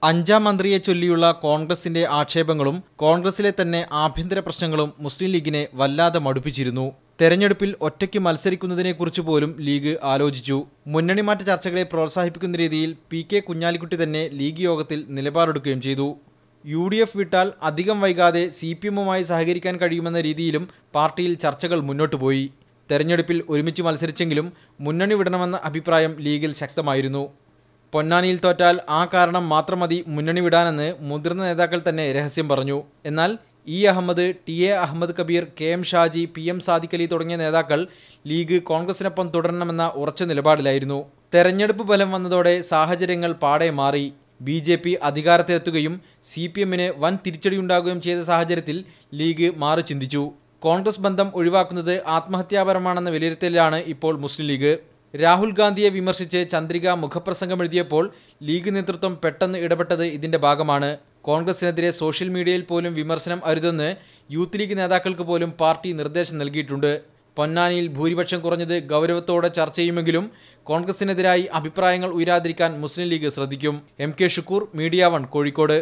അഞ്ചാം മന്ത്രിയെ ചൊല്ലിയുള്ള കോൺഗ്രസിന്റെ ആക്ഷേപങ്ങളും കോൺഗ്രസിലെ തന്നെ ആഭ്യന്തര പ്രശ്നങ്ങളും മുസ്ലിം ലീഗിനെ വല്ലാതെ മടുപ്പിച്ചിരുന്നു. തെരഞ്ഞെടുപ്പിൽ ഒറ്റയ്ക്ക് മത്സരിക്കുന്നതിനെക്കുറിച്ച് പോലും ലീഗ് ആലോചിച്ചു. മുന്നണിമാറ്റ ചർച്ചകളെ പ്രോത്സാഹിപ്പിക്കുന്ന രീതിയിൽ പി.കെ. കുഞ്ഞാലിക്കുട്ടി തന്നെ ലീഗ് യോഗത്തിൽ നിലപാടെടുക്കുകയും ചെയ്തു. UDF വിട്ടാൽ അധികം വൈകാതെ CPM-മായി സഹകരിക്കാൻ കഴിയുമെന്ന രീതിയിലും പാർട്ടിയിൽ ചർച്ചകൾ മുന്നോട്ടുപോയി. തെരഞ്ഞെടുപ്പിൽ ഒരുമിച്ച് മത്സരിച്ചെങ്കിലും മുന്നണി വിടണമെന്ന അഭിപ്രായം ലീഗിൽ ശക്തമായിരുന്നു. പൊന്നാനിയിൽ തോറ്റാൽ ആ കാരണം മാത്രം മതി മുന്നണി വിടാനെന്ന് മുതിർന്ന നേതാക്കൾ തന്നെ രഹസ്യം പറഞ്ഞു. എന്നാൽ E. Ahmed, TA. Ahmed Kabir, KM Shaji, PM Sadiq Ali തുടങ്ങിയ നേതാക്കൾ ലീഗ് കോൺഗ്രസിനൊപ്പം തുടരണമെന്ന ഉറച്ച നിലപാടിലായിരുന്നു. തെരഞ്ഞെടുപ്പ് ഫലം വന്നതോടെ സാഹചര്യങ്ങൾ പാടെ മാറി. BJP അധികാരത്തിലെത്തുകയും CPM-ന് വൻ തിരിച്ചടിയുണ്ടാകുകയും ചെയ്ത സാഹചര്യത്തിൽ ലീഗ് മാറി ചിന്തിച്ചു. കോൺഗ്രസ് ബന്ധം ഒഴിവാക്കുന്നത് ആത്മഹത്യാപരമാണെന്ന വിലയിരുത്തലിലാണ് ഇപ്പോൾ മുസ്ലിം ലീഗ്. രാഹുൽ ഗാന്ധിയെ വിമർശിച്ച് ചന്ദ്രിക മുഖപ്രസംഗം എഴുതിയപ്പോൾ ലീഗ് നേതൃത്വം പെട്ടെന്ന് ഇടപെട്ടത് ഇതിന്റെ ഭാഗമാണ്. കോൺഗ്രസിനെതിരെ സോഷ്യൽ മീഡിയയിൽ പോലും വിമർശനം അരുതെന്ന് യൂത്ത് ലീഗ് നേതാക്കൾക്ക് പോലും പാർട്ടി നിർദ്ദേശം നൽകിയിട്ടുണ്ട്. പൊന്നാനിയിൽ ഭൂരിപക്ഷം കുറഞ്ഞത് ഗൗരവത്തോടെ ചർച്ച ചെയ്യുമെങ്കിലും കോൺഗ്രസിനെതിരായി അഭിപ്രായങ്ങൾ ഉയരാതിരിക്കാൻ മുസ്ലിം ലീഗ് ശ്രദ്ധിക്കും. MK Shukkur, media 1, Kozhikode.